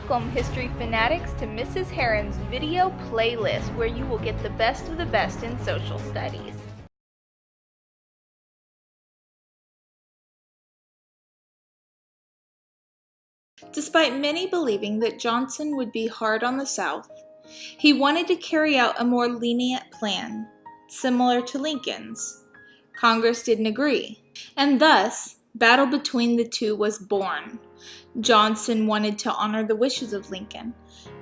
Welcome, history fanatics, to Mrs. Heron's video playlist, where you will get the best of the best in social studies. Despite many believing that Johnson would be hard on the South, he wanted to carry out a more lenient plan, similar to Lincoln's. Congress didn't agree, and thus, battle between the two was born. Johnson wanted to honor the wishes of Lincoln,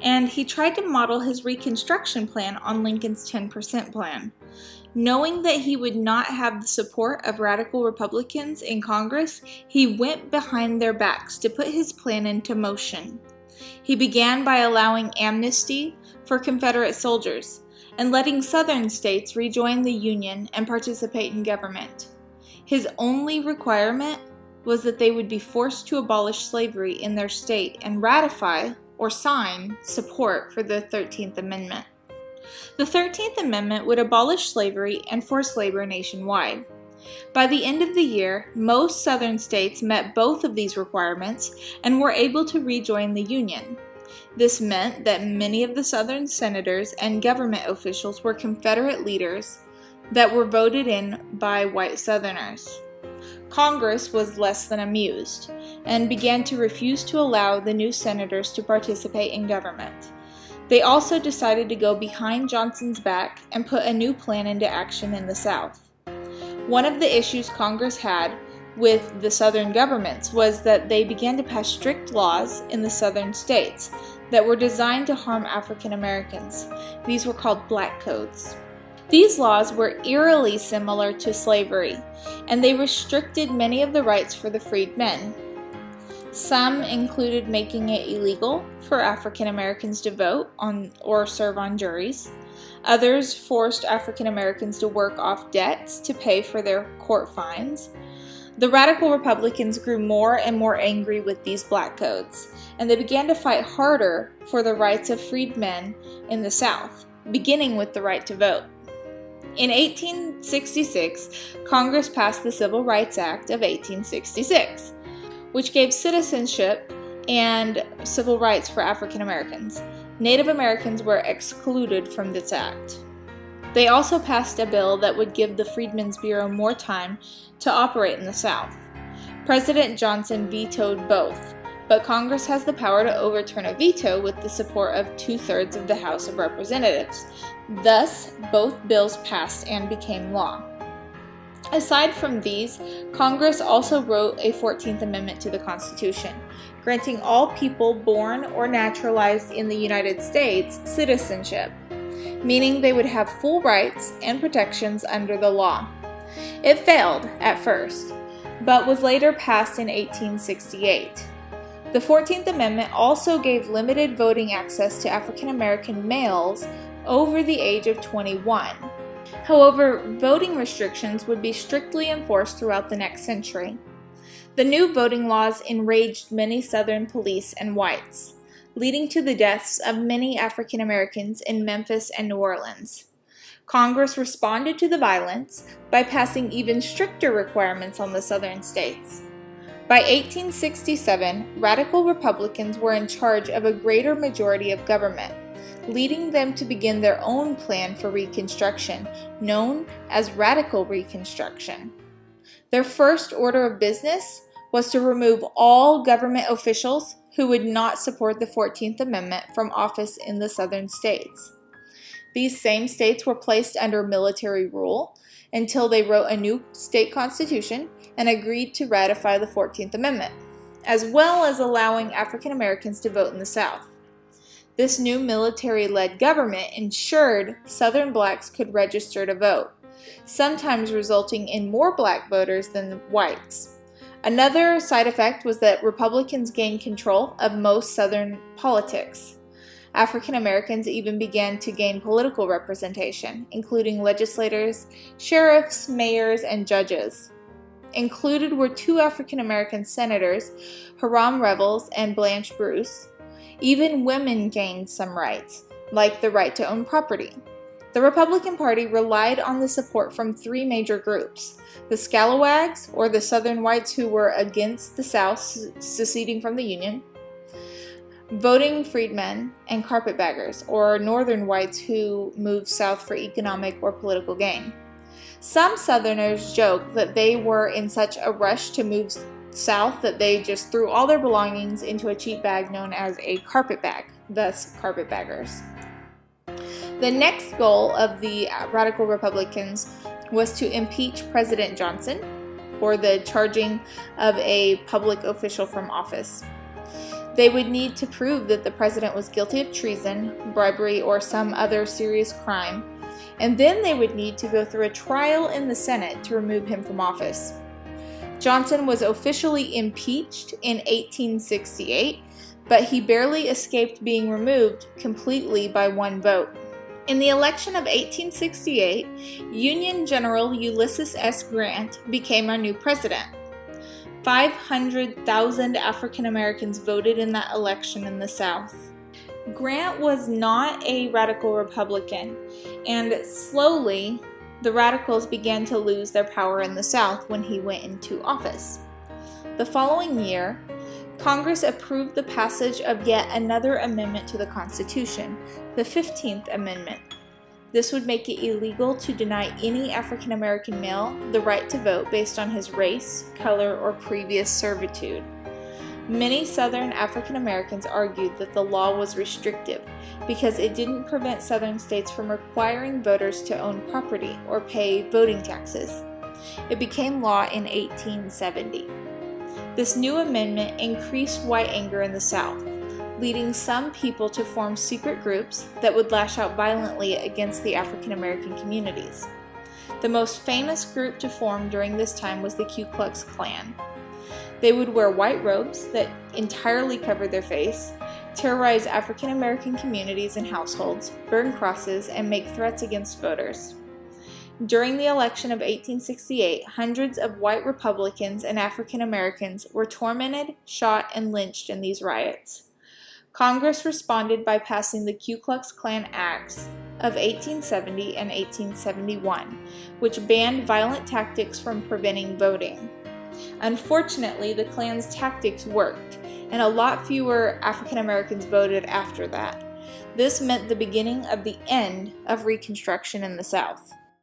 and he tried to model his Reconstruction plan on Lincoln's 10% plan. Knowing that he would not have the support of radical Republicans in Congress, he went behind their backs to put his plan into motion. He began by allowing amnesty for Confederate soldiers and letting Southern states rejoin the Union and participate in government. His only requirement was that they would be forced to abolish slavery in their state and ratify or sign support for the 13th Amendment. The 13th Amendment would abolish slavery and force labor nationwide. By the end of the year, most Southern states met both of these requirements and were able to rejoin the Union. This meant that many of the Southern senators and government officials were Confederate leaders that were voted in by white Southerners. Congress was less than amused and began to refuse to allow the new senators to participate in government. They also decided to go behind Johnson's back and put a new plan into action in the South. One of the issues Congress had with the Southern governments was that they began to pass strict laws in the Southern states that were designed to harm African Americans. These were called Black Codes. These laws were eerily similar to slavery, and they restricted many of the rights for the freed men. Some included making it illegal for African Americans to vote on or serve on juries. Others forced African Americans to work off debts to pay for their court fines. The radical Republicans grew more and more angry with these Black Codes, and they began to fight harder for the rights of freed men in the South, beginning with the right to vote. In 1866, Congress passed the Civil Rights Act of 1866, which gave citizenship and civil rights for African Americans. Native Americans were excluded from this act. They also passed a bill that would give the Freedmen's Bureau more time to operate in the South. President Johnson vetoed both, but Congress has the power to overturn a veto with the support of 2/3 of the House of Representatives. Thus, both bills passed and became law. Aside from these, Congress also wrote a 14th Amendment to the Constitution, granting all people born or naturalized in the United States citizenship, meaning they would have full rights and protections under the law. It failed at first, but was later passed in 1868. The 14th Amendment also gave limited voting access to African American males over the age of 21. However, voting restrictions would be strictly enforced throughout the next century. The new voting laws enraged many Southern police and whites, leading to the deaths of many African Americans in Memphis and New Orleans. Congress responded to the violence by passing even stricter requirements on the Southern states. By 1867, radical Republicans were in charge of a greater majority of government, leading them to begin their own plan for Reconstruction, known as Radical Reconstruction. Their first order of business was to remove all government officials who would not support the 14th Amendment from office in the Southern states. These same states were placed under military rule until they wrote a new state constitution and agreed to ratify the 14th Amendment, as well as allowing African Americans to vote in the South. This new military-led government ensured Southern blacks could register to vote, sometimes resulting in more black voters than the whites. Another side effect was that Republicans gained control of most Southern politics. African Americans even began to gain political representation, including legislators, sheriffs, mayors, and judges. Included were 2 African American senators, Hiram Revels and Blanche Bruce. Even women gained some rights, like the right to own property. The Republican Party relied on the support from 3 major groups: the Scalawags, or the Southern whites who were against the South seceding from the Union, voting freedmen, and carpetbaggers, or northern whites who moved south for economic or political gain. Some Southerners joke that they were in such a rush to move south that they just threw all their belongings into a cheap bag known as a carpet bag, thus carpetbaggers. The next goal of the radical Republicans was to impeach President Johnson, or the charging of a public official from office. They would need to prove that the president was guilty of treason, bribery, or some other serious crime, and then they would need to go through a trial in the Senate to remove him from office. Johnson was officially impeached in 1868, but he barely escaped being removed completely by one vote. In the election of 1868, Union General Ulysses S. Grant became our new president. 500,000 African Americans voted in that election in the South. Grant was not a radical Republican, and slowly the radicals began to lose their power in the South when he went into office. The following year, Congress approved the passage of yet another amendment to the Constitution, the 15th Amendment. This would make it illegal to deny any African American male the right to vote based on his race, color, or previous servitude. Many Southern African Americans argued that the law was restrictive because it didn't prevent Southern states from requiring voters to own property or pay voting taxes. It became law in 1870. This new amendment increased white anger in the South, leading some people to form secret groups that would lash out violently against the African American communities. The most famous group to form during this time was the Ku Klux Klan. They would wear white robes that entirely covered their face, terrorize African American communities and households, burn crosses, and make threats against voters. During the election of 1868, hundreds of white Republicans and African Americans were tormented, shot, and lynched in these riots. Congress responded by passing the Ku Klux Klan Acts of 1870 and 1871, which banned violent tactics from preventing voting. Unfortunately, the Klan's tactics worked, and a lot fewer African Americans voted after that. This meant the beginning of the end of Reconstruction in the South.